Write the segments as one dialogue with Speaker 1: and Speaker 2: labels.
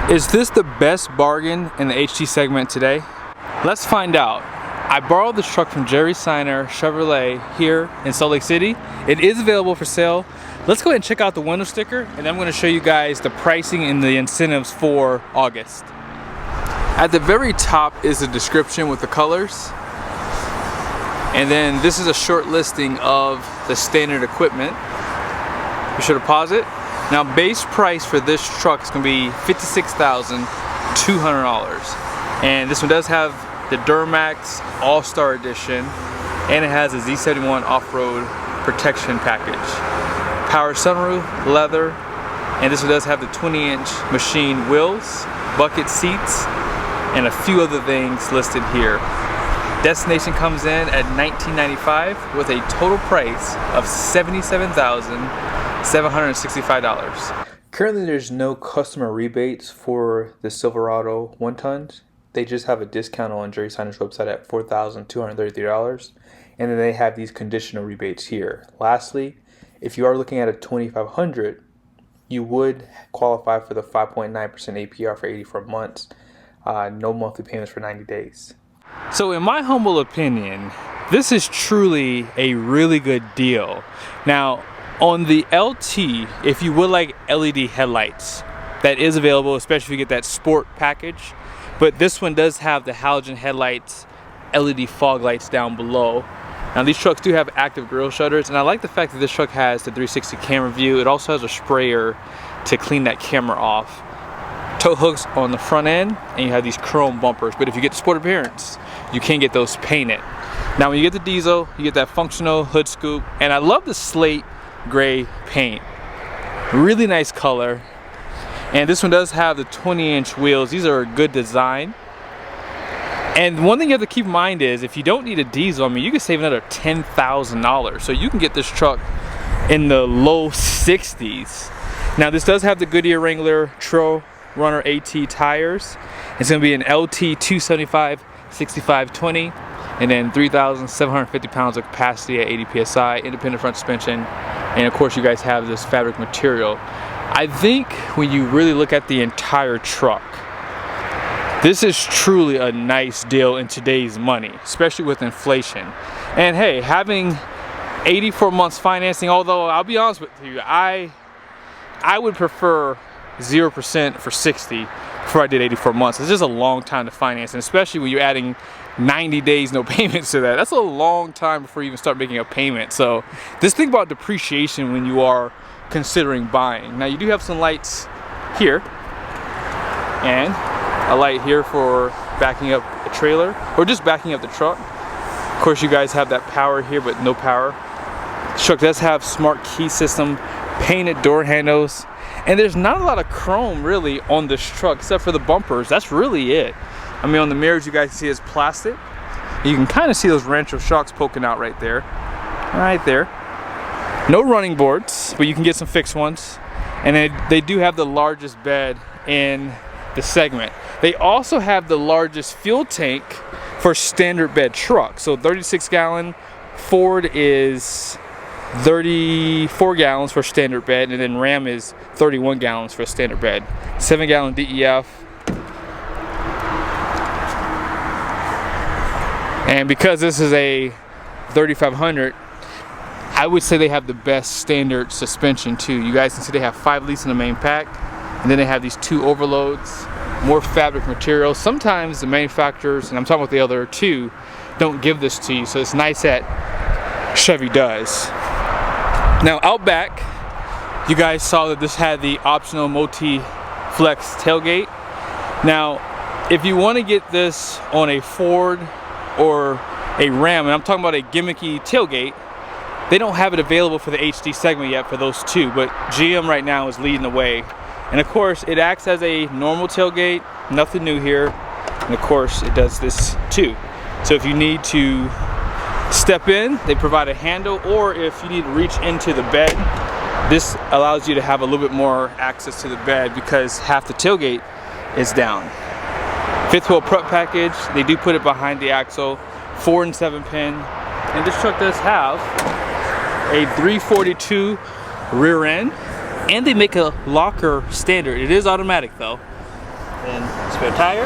Speaker 1: Is this the best bargain in the HT segment today? Let's find out. I borrowed this truck from Jerry Seiner Chevrolet here in Salt Lake City. It is available for sale. Let's go ahead and check out the window sticker, and then I'm going to show you guys the pricing and the incentives for August. At the very top is the description with the colors. And then this is a short listing of the standard equipment. Be sure to pause it. Now, base price for this truck is going to be $56,200. And this one does have the Duramax All-Star Edition, and it has a Z71 off-road protection package. Power sunroof, leather, and this one does have the 20-inch machine wheels, bucket seats, and a few other things listed here. Destination comes in at $1995 with a total price of $77,765. Currently, there's no customer rebates for the Silverado 1-tons. They just have a discount on Jerry Seiner's website at $4,233, and then they have these conditional rebates here. Lastly, if you are looking at a 2500, you would qualify for the 5.9% APR for 84 months, no monthly payments for 90 days. So in my humble opinion, this is truly a really good deal. Now, on the LT, if you would like LED headlights, that is available, especially if you get that sport package. But this one does have the halogen headlights, LED fog lights down below. Now, these trucks do have active grille shutters, and I like the fact that this truck has the 360 camera view. It also has a sprayer to clean that camera off. Tow hooks on the front end, and you have these chrome bumpers. But if you get the sport appearance, you can get those painted. Now, when you get the diesel, you get that functional hood scoop, and I love the slate gray paint. Really nice color. And this one does have the 20-inch wheels. These are a good design. And one thing you have to keep in mind is if you don't need a diesel, I mean, you can save another $10,000. So you can get this truck in the low 60s. Now, this does have the Goodyear Wrangler Trail Runner AT tires. It's going to be an LT 275 6520, and then 3,750 pounds of capacity at 80 psi, independent front suspension, and of course you guys have this fabric material. I think when you really look at the entire truck, this is truly a nice deal in today's money, especially with inflation. And hey, having 84 months financing, although I'll be honest with you, I would prefer 0% for 60 before I did 84 months. It's just a long time to finance, and especially when you're adding 90 days no payments to that. That's a long time before you even start making a payment. So just think about depreciation when you are considering buying. Now, you do have some lights here and a light here for backing up a trailer or just backing up the truck. Of course, you guys have that power here, but no power. The truck does have smart key system, painted door handles, and there's not a lot of chrome really on this truck except for the bumpers. That's really it. I mean, on the mirrors, you guys see it's plastic. You can kind of see those Rancho shocks poking out right there. Right there. No running boards, but you can get some fixed ones. And they do have the largest bed in the segment. They also have the largest fuel tank for standard bed truck. So 36 gallon, Ford is 34 gallons for standard bed, and then Ram is 31 gallons for a standard bed. 7 gallon DEF. And because this is a 3500, I would say they have the best standard suspension too. You guys can see they have 5 leads in the main pack, and then they have these 2 overloads, more fabric material. Sometimes the manufacturers, and I'm talking about the other 2, don't give this to you, so it's nice that Chevy does. Now, out back, you guys saw that this had the optional multi-flex tailgate. Now, if you want to get this on a Ford or a Ram, and I'm talking about a gimmicky tailgate, they don't have it available for the HD segment yet for those 2, but GM right now is leading the way. And of course, it acts as a normal tailgate, nothing new here. And of course, it does this too. So if you need to step in, they provide a handle, or if you need to reach into the bed, this allows you to have a little bit more access to the bed because half the tailgate is down. 5th wheel prep package, they do put it behind the axle, 4 and 7 pin, and this truck does have a 342 rear end, and they make a locker standard. It is automatic though.
Speaker 2: then spare tire.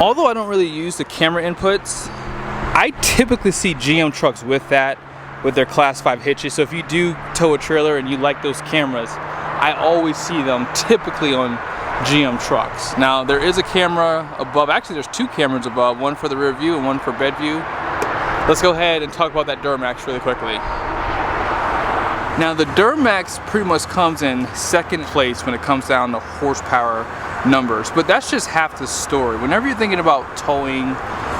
Speaker 1: Although I don't really use the camera inputs, I typically see GM trucks with that, with their Class 5 hitches. So if you do tow a trailer and you like those cameras, I always see them typically on GM trucks. Now there is a camera above, actually there's two cameras above, one for the rear view and one for bed view. Let's go ahead and talk about that Duramax really quickly. Now the Duramax pretty much comes in second place when it comes down to horsepower numbers, but that's just half the story. Whenever you're thinking about towing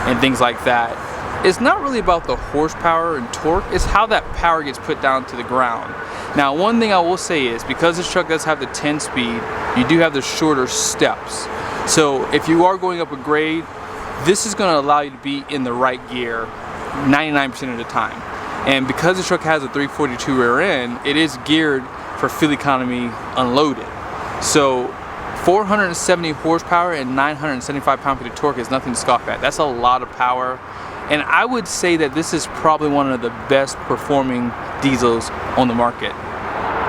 Speaker 1: and things like that, it's not really about the horsepower and torque, it's how that power gets put down to the ground. Now one thing I will say is, because this truck does have the 10 speed, you do have the shorter steps. So if you are going up a grade, this is going to allow you to be in the right gear 99% of the time. And because the truck has a 342 rear end, it is geared for fuel economy unloaded. So 470 horsepower and 975 pound-feet of torque is nothing to scoff at. That's a lot of power. And I would say that this is probably one of the best performing diesels on the market.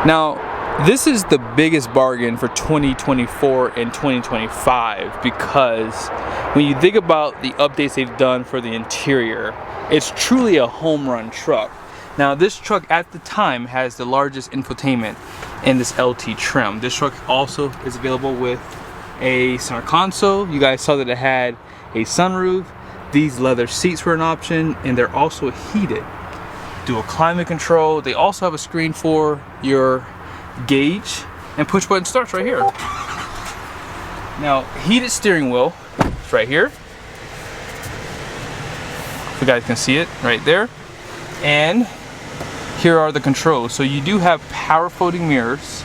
Speaker 1: Now, this is the biggest bargain for 2024 and 2025 because when you think about the updates they've done for the interior, it's truly a home run truck. Now this truck at the time has the largest infotainment in this LT trim. This truck also is available with a center console. You guys saw that it had a sunroof. These leather seats were an option, and they're also heated. Dual climate control. They also have a screen for your gauge, and push button starts right here. Now heated steering wheel is right here. If you guys can see it right there. And here are the controls. So you do have power folding mirrors.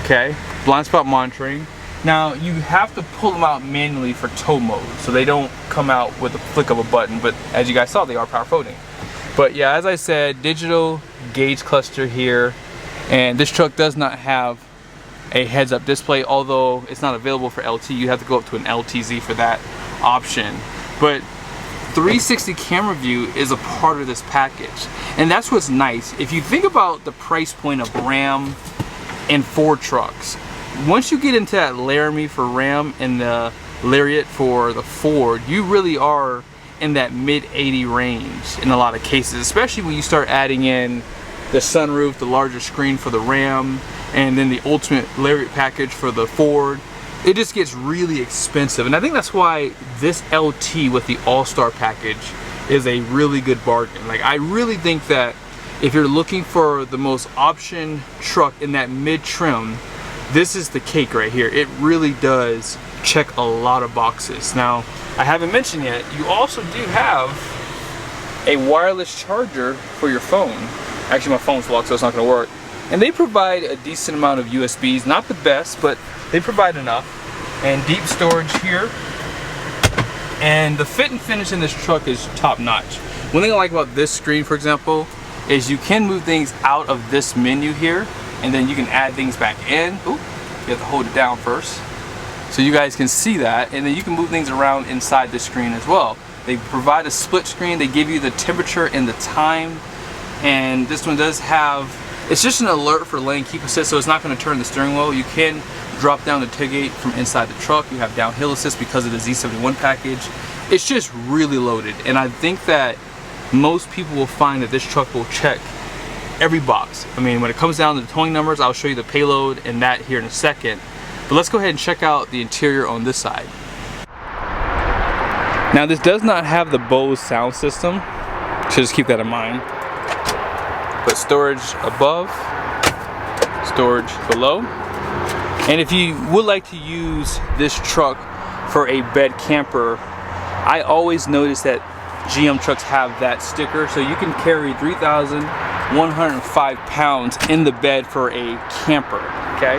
Speaker 1: Okay, blind spot monitoring. Now you have to pull them out manually for tow mode, so they don't come out with a flick of a button, but as you guys saw, they are power folding. But yeah, as I said, digital gauge cluster here, and this truck does not have a heads-up display, although it's not available for LT. You have to go up to an LTZ for that option. But 360 camera view is a part of this package, and that's what's nice. If you think about the price point of Ram and Ford trucks, once you get into that Laramie for Ram and the Lariat for the Ford, you really are in that mid-80 range in a lot of cases, especially when you start adding in the sunroof, the larger screen for the Ram, and then the ultimate Lariat package for the Ford. It just gets really expensive, and I think that's why this LT with the All-Star package is a really good bargain. Like, I really think that if you're looking for the most option truck in that mid-trim, this is the cake right here. It really does check a lot of boxes. Now, I haven't mentioned yet, you also do have a wireless charger for your phone. Actually, my phone's locked, so it's not gonna work. And they provide a decent amount of USBs, not the best, but they provide enough. And deep storage here. And the fit and finish in this truck is top notch. One thing I like about this screen, for example, is you can move things out of this menu here, and then you can add things back in. Ooh, you have to hold it down first, so you guys can see that, and then you can move things around inside the screen as well. They provide a split screen. They give you the temperature and the time, and this one does have, it's just an alert for lane keep assist, so it's not going to turn the steering wheel. You can drop down the tailgate from inside the truck. You have downhill assist because of the Z71 package. It's just really loaded, and I think that most people will find that this truck will check every box. I mean, when it comes down to the towing numbers, I'll show you the payload and that here in a second. But let's go ahead and check out the interior on this side. Now, this does not have the Bose sound system, so just keep that in mind. But storage above, storage below. And if you would like to use this truck for a bed camper, I always notice that GM trucks have that sticker, so you can carry 3,105 pounds in the bed for a camper, okay?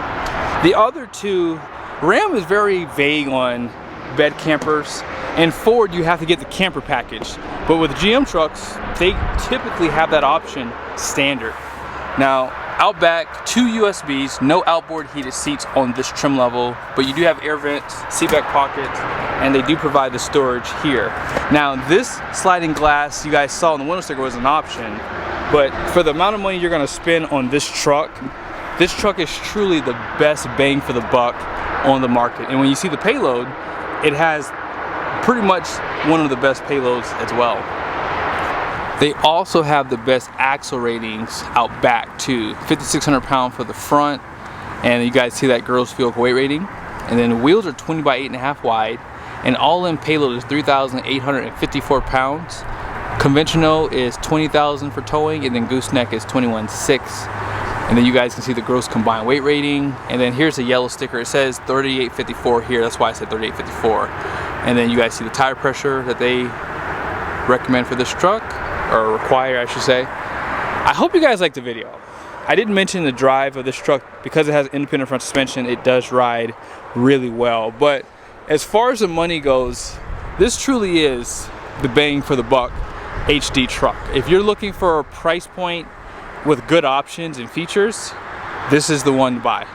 Speaker 1: The other two, Ram is very vague on bed campers, and Ford, you have to get the camper package. But with GM trucks, they typically have that option standard. Now, out back, 2 USBs, no outboard heated seats on this trim level, but you do have air vents, seat back pockets, and they do provide the storage here. Now, this sliding glass you guys saw on the window sticker was an option, but for the amount of money you're gonna spend on this truck, this truck is truly the best bang for the buck on the market. And when you see the payload, it has pretty much one of the best payloads as well. They also have the best axle ratings out back too. 5,600 pound for the front, and you guys see that gross vehicle weight rating. And then the wheels are 20 by 8.5 wide, and all-in payload is 3,854 pounds. Conventional is 20,000 for towing, and then Gooseneck is 21,600. And then you guys can see the gross combined weight rating. And then here's a yellow sticker. It says 3854 here. That's why I said 3854. And then you guys see the tire pressure that they recommend for this truck, or require, I should say. I hope you guys liked the video. I didn't mention the drive of this truck. Because it has independent front suspension, it does ride really well. But as far as the money goes, this truly is the bang for the buck HD truck. If you're looking for a price point with good options and features, this is the one to buy.